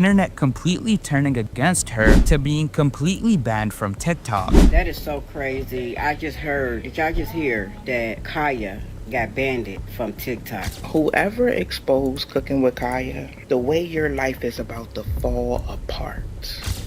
internet completely turning against her to being completely banned from TikTok. That is so crazy. I just heard, did y'all just hear that Kaya got banned from TikTok? Whoever exposed Cooking with Kaya, the way your life is about to fall apart.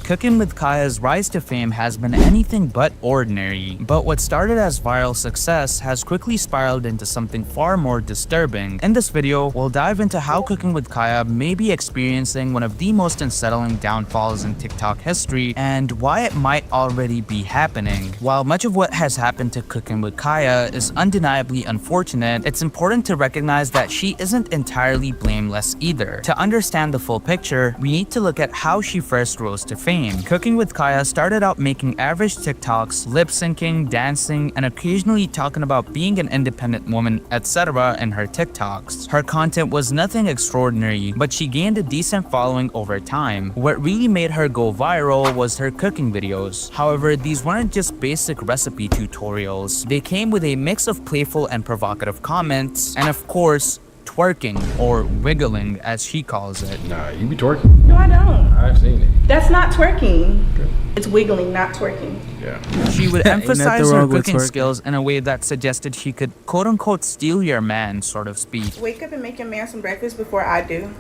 Cooking with Kaya's rise to fame has been anything but ordinary, but what started as viral success has quickly spiraled into something far more disturbing. In this video, we'll dive into how Cooking with Kaya may be experiencing one of the most unsettling downfalls in TikTok history and why it might already be happening. While much of what has happened to Cooking with Kaya is undeniably unfortunate, it's important to recognize that she isn't entirely blameless either. To understand the full picture, we need to look at how she first rose to fame. Cooking with Kaya started out making average TikToks, lip syncing, dancing, and occasionally talking about being an independent woman, etc. in her TikToks. Her content was nothing extraordinary, but she gained a decent following over time. What really made her go viral was her cooking videos. However, these weren't just basic recipe tutorials. They came with a mix of playful and provocative comments, and of course, twerking, or wiggling as she calls it. Nah, you be twerking? No, I don't. I've seen it. That's not twerking. Okay. It's wiggling, not twerking. Yeah. She would emphasize her cooking skills in a way that suggested she could quote-unquote steal your man, sort of speak. Wake up and make your man some breakfast before I do.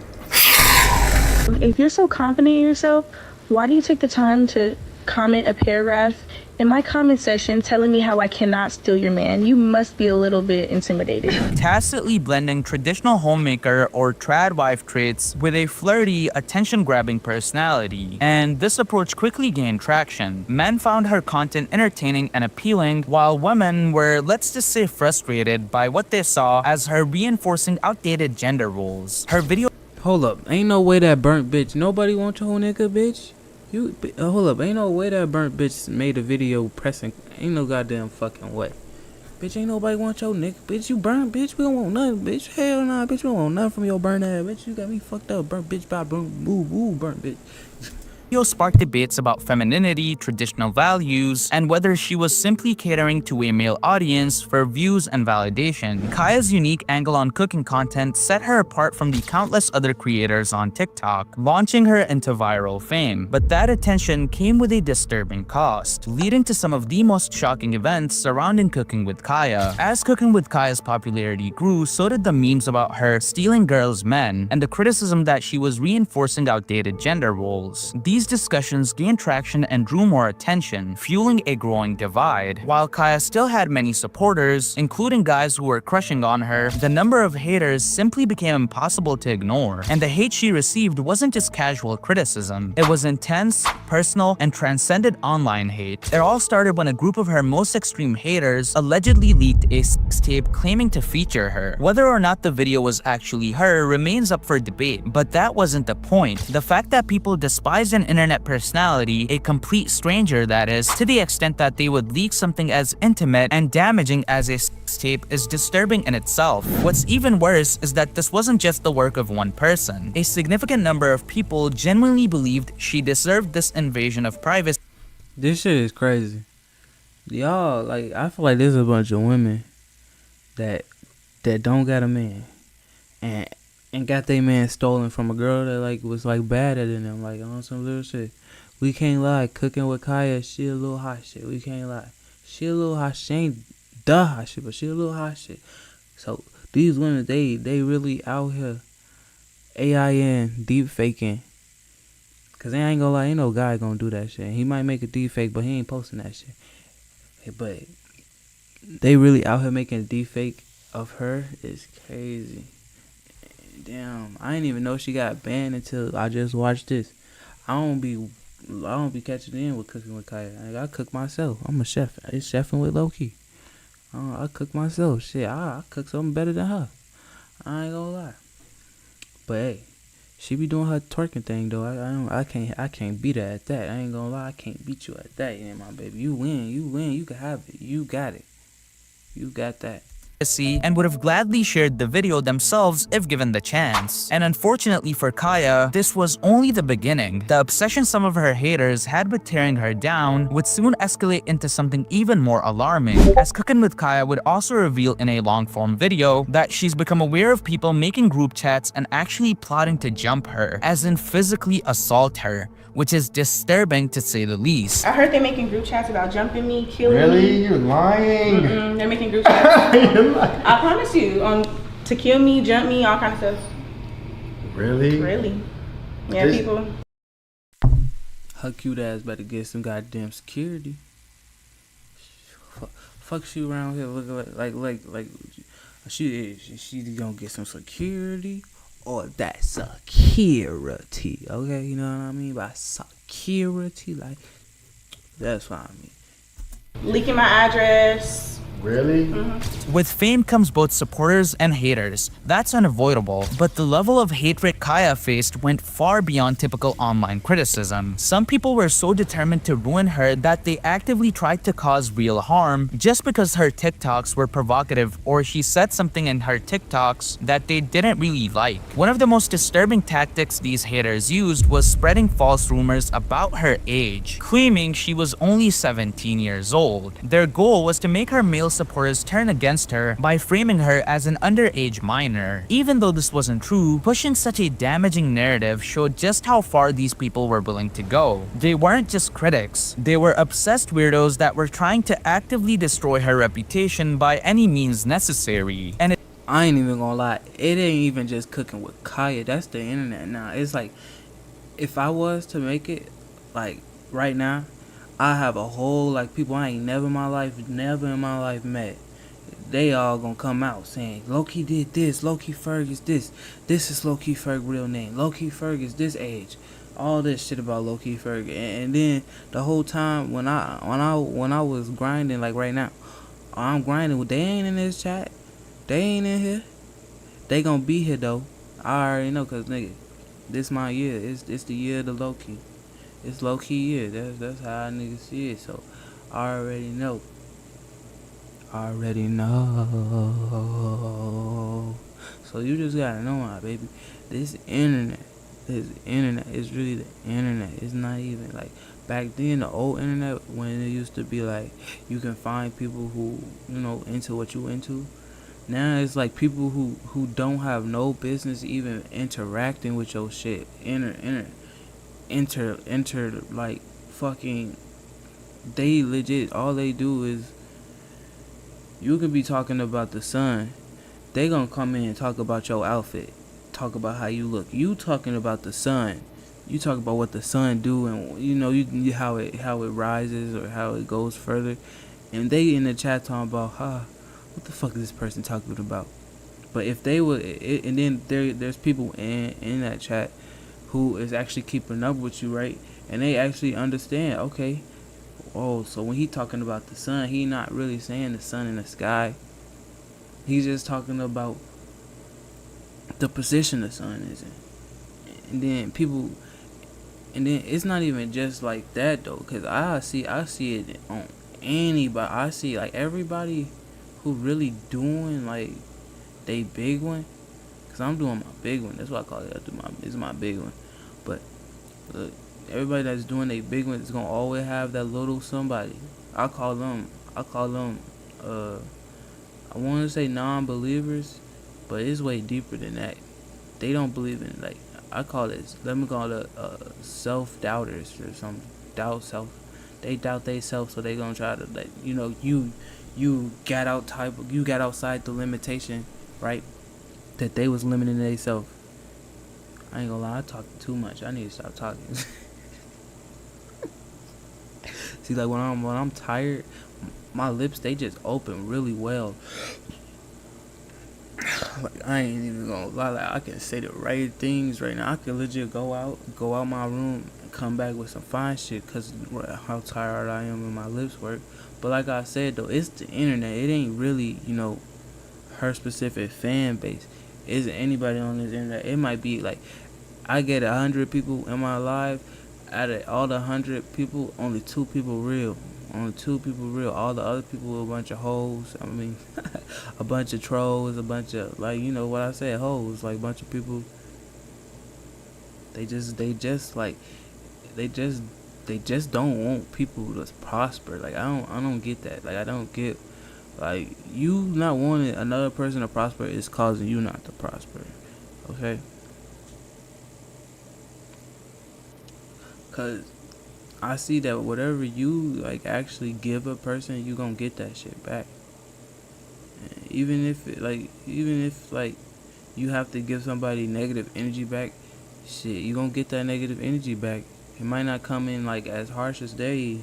If you're so confident in yourself, why do you take the time to comment a paragraph in my comment section telling me how I cannot steal your man? You must be a little bit intimidated. Tacitly blending traditional homemaker or trad wife traits with a flirty, attention-grabbing personality. And this approach quickly gained traction. Men found her content entertaining and appealing, while women were, let's just say, frustrated by what they saw as her reinforcing outdated gender roles. Her video— Hold up, ain't no way that burnt bitch, nobody want your nigga, bitch? Hold up, ain't no way that burnt bitch made a video pressing, ain't no goddamn fucking way. Bitch, ain't nobody want your nigga, bitch, you burnt, bitch, we don't want nothing, bitch, hell nah, bitch, we don't want nothing from your burnt ass, bitch, you got me fucked up, burnt bitch, by burnt, woo, burnt bitch. video sparked debates about femininity, traditional values, and whether she was simply catering to a male audience for views and validation. Kaya's unique angle on cooking content set her apart from the countless other creators on TikTok, launching her into viral fame. But that attention came with a disturbing cost, leading to some of the most shocking events surrounding Cooking with Kaya. As Cooking with Kaya's popularity grew, so did the memes about her stealing girls' men and the criticism that she was reinforcing outdated gender roles. These discussions gained traction and drew more attention, fueling a growing divide. While Kaya still had many supporters, including guys who were crushing on her, the number of haters simply became impossible to ignore. And the hate she received wasn't just casual criticism. It was intense, personal, and transcended online hate. It all started when a group of her most extreme haters allegedly leaked a sex tape claiming to feature her. Whether or not the video was actually her remains up for debate, but that wasn't the point. The fact that people despised an internet personality, a complete stranger that is, to the extent that they would leak something as intimate and damaging as a sex tape is disturbing in itself. What's even worse is that this wasn't just the work of one person. A significant number of people genuinely believed she deserved this invasion of privacy. This shit is crazy. Y'all, like, I feel like there's a bunch of women that don't got a man and got their man stolen from a girl that like was like badder than them, like on some little shit. We can't lie, Cooking with Kaya, she a little hot shit. We can't lie, she a little hot. She ain't the hot shit, but she a little hot shit. So these women, they really out here AIN deep faking. Cause I ain't gonna lie, ain't no guy gonna do that shit. He might make a deep fake, but he ain't posting that shit. But they really out here making a deep fake of her. It's crazy. Damn, I didn't even know she got banned until I just watched this. I don't be catching in with Cooking with Kaya. I cook myself. I'm a chef. It's chefing with low key. I cook myself. Shit, I cook something better than her. I ain't gonna lie. But hey, she be doing her twerking thing though. I can't beat her at that. I ain't gonna lie. I can't beat you at that, yeah, my baby. You win. You can have it. You got it. You got that. and would have gladly shared the video themselves if given the chance. And unfortunately for Kaya, this was only the beginning. The obsession some of her haters had with tearing her down would soon escalate into something even more alarming, as Cooking with Kaya would also reveal in a long-form video that she's become aware of people making group chats and actually plotting to jump her, as in physically assault her, which is disturbing to say the least. I heard they're making group chats about jumping me, killing me. Really? You're lying. They're making group chats. I promise you, to kill me, jump me, all kinds of stuff. Really? Really? Yeah, people. Her cute ass better get some goddamn security. Fuck she around here looking like she gonna get some security, or that security, okay? You know what I mean by security? Like, that's what I mean. Leaking my address. Really? With fame comes both supporters and haters. That's unavoidable, but the level of hatred Kaya faced went far beyond typical online criticism. Some people were so determined to ruin her that they actively tried to cause real harm just because her TikToks were provocative or she said something in her TikToks that they didn't really like. One of the most disturbing tactics these haters used was spreading false rumors about her age, claiming she was only 17 years old. Their goal was to make her male supporters turn against her by framing her as an underage minor. Even though this wasn't true, pushing such a damaging narrative showed just how far these people were willing to go. They weren't just critics, they were obsessed weirdos that were trying to actively destroy her reputation by any means necessary. And I ain't even gonna lie, it ain't even just Cooking with Kaya, that's the internet now. It's like, if I was to make it, like, right now, I have a whole, like, people I ain't never in my life met. They all gonna come out saying, Loki did this, Loki Ferg is this is Loki Ferg real name, Loki Ferg is this age, all this shit about Loki Ferg. And then the whole time when I was grinding, like right now, I'm grinding, they ain't in this chat, they ain't in here, they gonna be here though. I already know, cause nigga, this my year, it's the year of the Loki. It's low-key year. That's how I niggas see it. So I already know. So you just gotta know, my baby. This internet is really the internet. It's not even like back then, the old internet, when it used to be like you can find people who, you know, into what you into. Now it's like people who don't have no business even interacting with your shit. Enter like fucking, they legit, all they do is, you could be talking about the sun, they gonna come in and talk about your outfit, talk about how you look. You talking about the sun, you talk about what the sun do, and you know you how it rises or how it goes further, and they in the chat talking about, what the fuck is this person talking about? But if they would, and then there's people in that chat who is actually keeping up with you, right? And they actually understand, okay, oh, so when he talking about the sun, he not really saying the sun in the sky. He's just talking about the position the sun is in. And then it's not even just like that though, cause I see it on anybody. I see like everybody who really doing like they big one. Cause I'm doing my big one. That's what I call it. It's my big one. But look, everybody that's doing a big one is gonna always have that little somebody. I call them I want to say non-believers, but it's way deeper than that. They don't believe in, like, let me call it self-doubters or something. They doubt they self, so they gonna try to, like, you know, you got outside the limitation, right? That they was limiting themselves. I ain't gonna lie, I talk too much. I need to stop talking. See, like when I'm tired, my lips, they just open really well. Like, I ain't even gonna lie, like, I can say the right things right now. I can legit go out my room and come back with some fine shit because how tired I am when my lips work. But like I said though, it's the internet. It ain't really, you know, her specific fan base. Isn't anybody on this internet. It might be like, I get 100 people in my live. Out of all the 100 people, only 2 people real. All the other people were a bunch of hoes. I mean, a bunch of trolls, a bunch of, like, you know what I said, hoes, like a bunch of people. They just don't want people to prosper. Like, I don't get that. Like, I don't get, like, you not wanting another person to prosper is causing you not to prosper. Okay? Cause I see that whatever you, like, actually give a person, you gonna get that shit back. Even if you have to give somebody negative energy back, shit, you gonna get that negative energy back. It might not come in like as harsh as they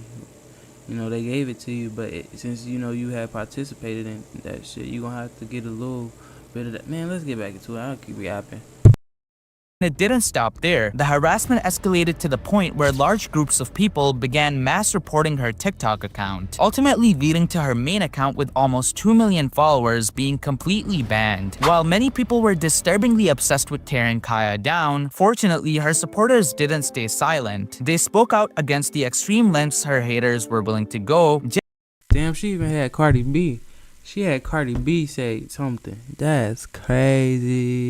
gave it to you, but since you had participated in that shit, you gonna have to get a little bit of that. Man, let's get back into it. I'll keep yapping. It didn't stop there. The harassment escalated to the point where large groups of people began mass reporting her TikTok account, ultimately leading to her main account with almost 2 million followers being completely banned. While many people were disturbingly obsessed with tearing Kaya down, fortunately her supporters didn't stay silent. They spoke out against the extreme lengths her haters were willing to go. Damn, she even had Cardi B. She had Cardi B say something. That's crazy.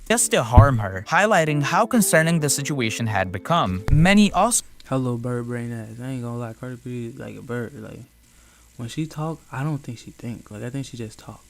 Just to harm her, highlighting how concerning the situation had become. Many also Hello, bird brain ass. I ain't gonna lie, Cardi B is like a bird. Like, when she talk, I don't think she think. Like, I think she just talk.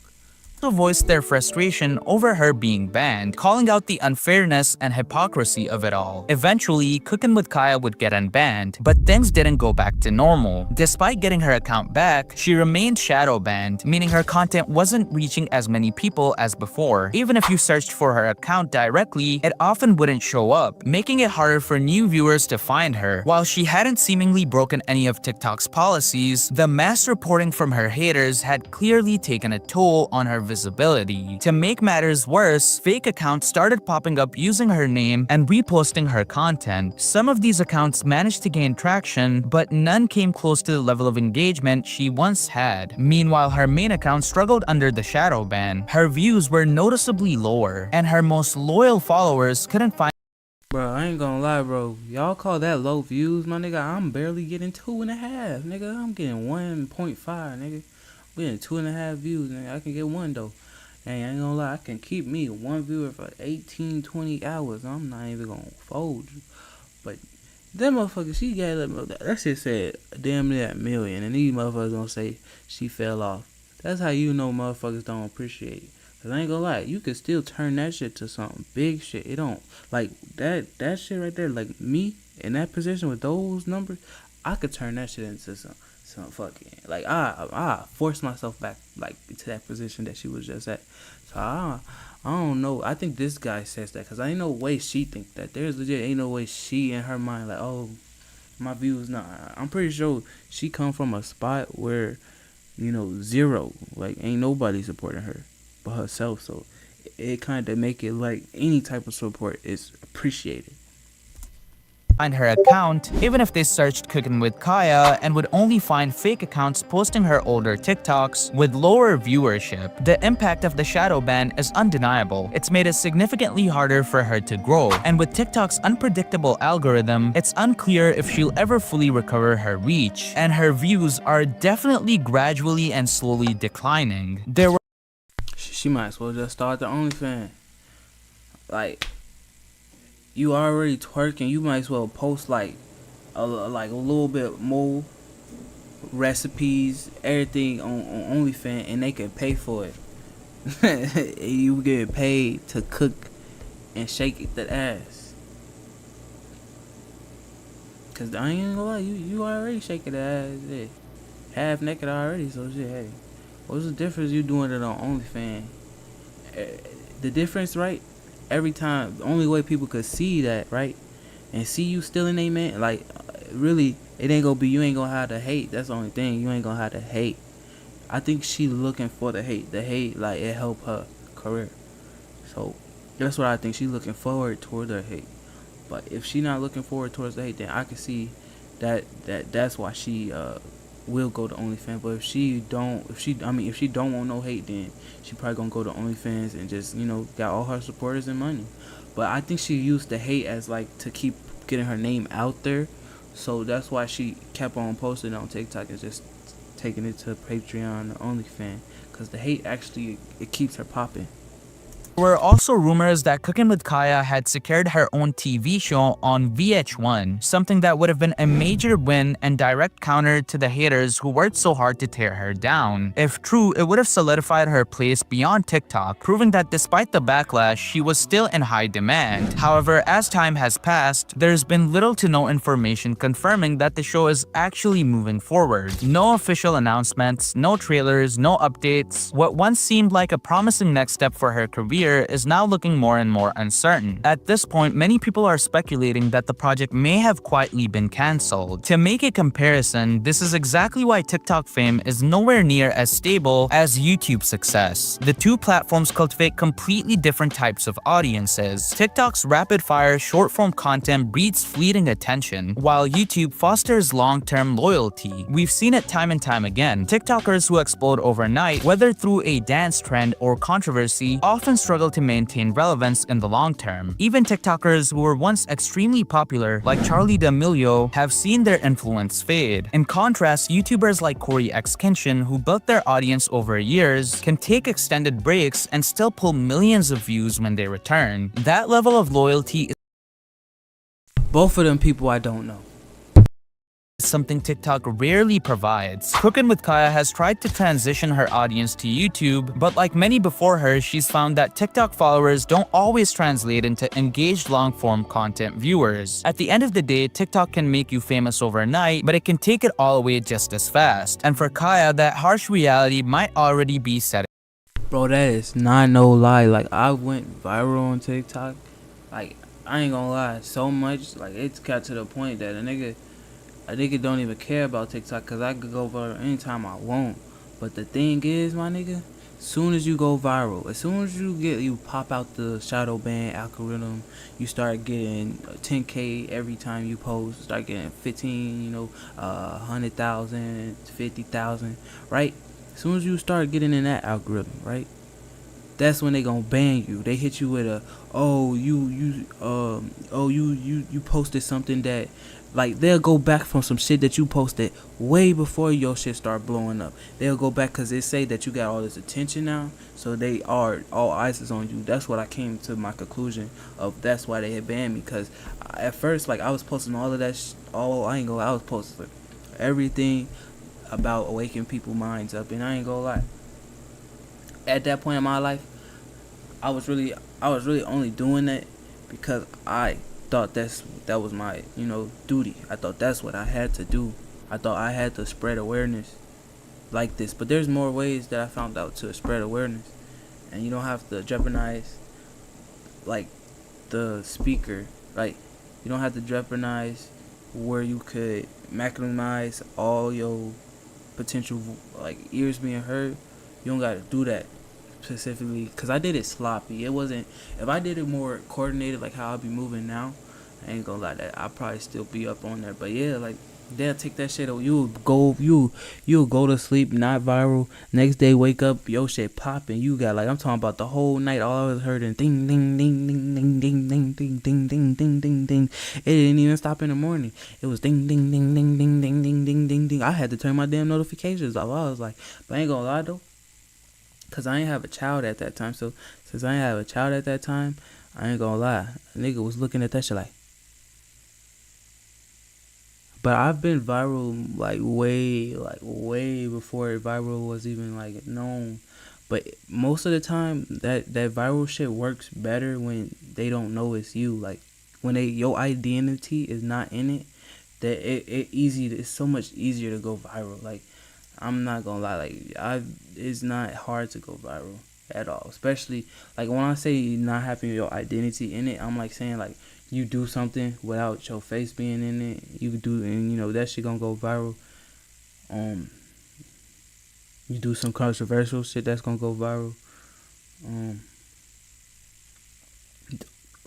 voiced their frustration over her being banned, calling out the unfairness and hypocrisy of it all. Eventually, Cookin' with Kaya would get unbanned, but things didn't go back to normal. Despite getting her account back, she remained shadow banned, meaning her content wasn't reaching as many people as before. Even if you searched for her account directly, it often wouldn't show up, making it harder for new viewers to find her. While she hadn't seemingly broken any of TikTok's policies, the mass reporting from her haters had clearly taken a toll on her visibility. To make matters worse, fake accounts started popping up using her name and reposting her content. Some of these accounts managed to gain traction, but none came close to the level of engagement she once had. Meanwhile, her main account struggled under the shadow ban. Her views were noticeably lower, and her most loyal followers couldn't find. Bro, I ain't gonna lie, bro. Y'all call that low views, my nigga? I'm barely getting 2.5, nigga. I'm getting 1.5, nigga. We getting 2.5 views, nigga. I can get one though. Hey, I ain't gonna lie, I can keep me one viewer for 18, 20 hours. I'm not even gonna fold you. But that motherfucker, she got that shit said damn near a million, and these motherfuckers gonna say she fell off. That's how you know motherfuckers don't appreciate it. Cause I ain't gonna lie, you can still turn that shit to something big shit. It don't, like, that shit right there, like, me in that position with those numbers, I could turn that shit into some fucking, like, I forced myself back, like, to that position that she was just at. So I don't know. I think this guy says that, cause ain't no way she think that. There's legit ain't no way she in her mind like, oh, my views. Nah, I'm pretty sure she come from a spot where, zero, like, ain't nobody supporting her but herself. So it kind of make it like any type of support is appreciated. Find her account, even if they searched Cookin' with Kaya, and would only find fake accounts posting her older TikToks with lower viewership. The impact of the shadow ban is undeniable. It's made it significantly harder for her to grow, and with TikTok's unpredictable algorithm, it's unclear if she'll ever fully recover her reach, and her views are definitely gradually and slowly declining. She might as well just start the OnlyFans. Like, you already twerking, you might as well post like a little bit more recipes, everything on OnlyFans, and they can pay for it. You get paid to cook and shake that ass. Cause I ain't gonna lie, you already shaking the ass, yeah. Half naked already, so shit, hey. What's the difference you doing it on OnlyFans? The difference, right? Every time, the only way people could see that, right? And see you still in a man, like, really, it ain't gonna be, you ain't gonna have to hate. That's the only thing, you ain't gonna have to hate. I think she looking for the hate. The hate, like, it help her career. So, that's what I think. She looking forward toward her hate. But if she not looking forward towards the hate, then I can see that's why she will go to OnlyFans. But if she don't want no hate, then she probably gonna go to OnlyFans and just got all her supporters and money. But I think she used the hate as like to keep getting her name out there, so that's why she kept on posting on TikTok and just taking it to Patreon or OnlyFans, because the hate actually, it keeps her popping. There were also rumors that Cooking with Kaya had secured her own TV show on VH1, something that would have been a major win and direct counter to the haters who worked so hard to tear her down. If true, it would have solidified her place beyond TikTok, proving that despite the backlash, she was still in high demand. However, as time has passed, there's been little to no information confirming that the show is actually moving forward. No official announcements, no trailers, no updates. What once seemed like a promising next step for her career is now looking more and more uncertain. At this point, many people are speculating that the project may have quietly been cancelled. To make a comparison, this is exactly why TikTok fame is nowhere near as stable as YouTube success. The two platforms cultivate completely different types of audiences. TikTok's rapid-fire, short-form content breeds fleeting attention, while YouTube fosters long-term loyalty. We've seen it time and time again. TikTokers who explode overnight, whether through a dance trend or controversy, often struggle to maintain relevance in the long term. Even TikTokers who were once extremely popular, like Charlie D'Amelio, have seen their influence fade. In contrast, YouTubers like Corey X Kinshin, who built their audience over years, can take extended breaks and still pull millions of views when they return. That level of loyalty is Both of them people I don't know. something TikTok rarely provides. Cooking with Kaya has tried to transition her audience to YouTube, but like many before her, she's found that TikTok followers don't always translate into engaged long-form content viewers. At the end of the day, TikTok can make you famous overnight, but it can take it all away just as fast. And for Kaya, that harsh reality might already be set. Bro, that is not no lie. Like, I went viral on TikTok. Like, I ain't gonna lie, so much. Like, it's got to the point that a nigga don't even care about TikTok, because I could go viral anytime I want. But the thing is, my nigga, as soon as you go viral, as soon as you pop out the shadow ban algorithm, you start getting 10K every time you post, start getting 15, 100,000, 50,000, right? As soon as you start getting in that algorithm, right? That's when they gonna ban you. They hit you with a, you posted something that, like, they'll go back from some shit that you posted way before your shit start blowing up. They'll go back because they say that you got all this attention now, so they are, all eyes is on you. That's what I came to my conclusion of. That's why they had banned me, because at first, like, I was posting all of that I ain't gonna lie, I was posting everything about waking people's minds up, and I ain't gonna lie, at that point in my life, I was really only doing that because I thought that was my, duty. I thought that's what I had to do. I thought I had to spread awareness like this. But there's more ways that I found out to spread awareness, and you don't have to jeopardize, like, the speaker. Like, you don't have to jeopardize where you could maximize all your potential, like, ears being heard. You don't gotta do that specifically, because I did it sloppy. It wasn't, if I did it more coordinated, like how I'll be moving now, I ain't gonna lie, that I'll probably still be up on there. But yeah, like, they'll take that shit, you'll go to sleep not viral, next day wake up, your shit popping. You got, like, I'm talking about the whole night, all I was heard and ding ding ding ding ding ding ding ding ding ding ding ding ding. It didn't even stop in the morning. It was ding ding ding ding ding ding ding ding ding ding. I had to turn my damn notifications off. I was like, but I ain't gonna lie though, because I ain't have a child at that time. So since I ain't have a child at that time, I ain't gonna lie, a nigga was looking at that shit like. But I've been viral like way before viral was even like known. But most of the time that viral shit works better when they don't know it's you. Like, when your identity is not in it, that it's so much easier to go viral. Like, I'm not gonna lie, like, it's not hard to go viral at all. Especially, like, when I say not having your identity in it, I'm like saying, like, you do something without your face being in it, you do, and that shit gonna go viral. You do some controversial shit, that's gonna go viral.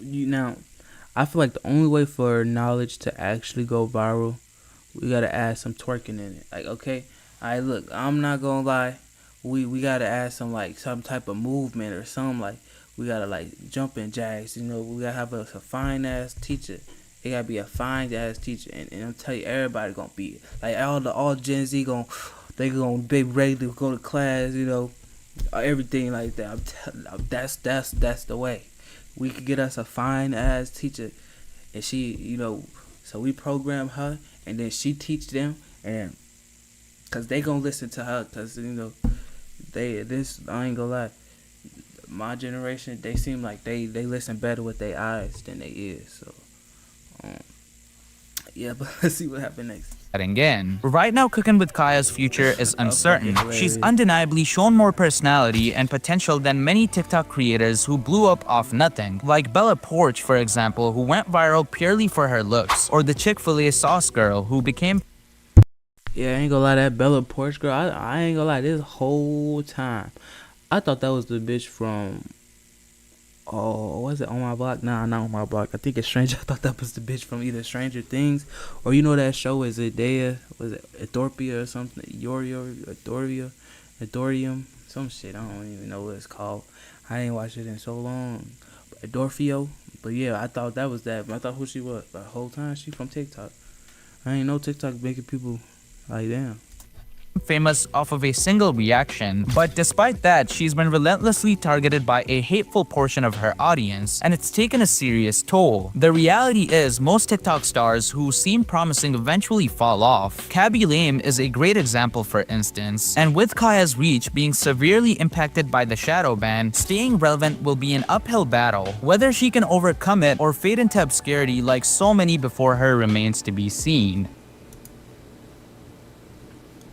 Now, I feel like the only way for knowledge to actually go viral, we gotta add some twerking in it. Like, okay, alright, look, I'm not gonna lie, we gotta add some type of movement or something. Like, we gotta, like, jump in jacks, we gotta have a fine ass teacher. It gotta be a fine ass teacher, and I'm telling you, everybody gonna be like, all Gen Z gonna they gonna be ready to go to class, you know, everything like that. That's the way. We could get us a fine ass teacher, and she, you know, so we program her, and then she teach them, and cause they gonna listen to her, cause you know, I ain't gonna lie, my generation, they seem like they listen better with their eyes than their ears. So, yeah, but let's see what happens next. Again. Right now, Cooking with Kaya's future is uncertain. She's undeniably shown more personality and potential than many TikTok creators who blew up off nothing, like Bella Porch, for example, who went viral purely for her looks, or the Chick-fil-A sauce girl who became... Yeah, I ain't gonna lie, that Bella Porch girl, I ain't gonna lie, this whole time, I thought that was the bitch from... Oh, was it On My Block? Nah, not On My Block. I think it's Stranger. I thought that was the bitch from either Stranger Things or you know that show is Zendaya? Was it Ethorpia or something? Ethorium? Some shit. I don't even know what it's called. I ain't watched it in so long. Edorfio. But yeah, I thought that was that. I thought who she was the whole time. She from TikTok. I ain't know TikTok making people like damn. famous off of a single reaction, but despite that, she's been relentlessly targeted by a hateful portion of her audience, and it's taken a serious toll. The reality is, most TikTok stars who seem promising eventually fall off. Cabby Lame is a great example, for instance, and with Kaya's reach being severely impacted by the shadow ban, staying relevant will be an uphill battle. Whether she can overcome it or fade into obscurity like so many before her remains to be seen.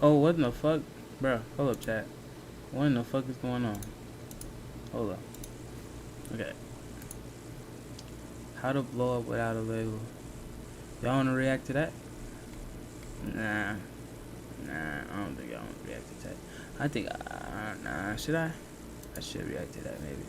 Oh, what in the fuck? Bro, hold up, chat. What in the fuck is going on? Hold up. Okay. How to blow up without a label. Y'all wanna react to that? Nah, I don't think y'all wanna react to that. I think, nah, should I? I should react to that maybe.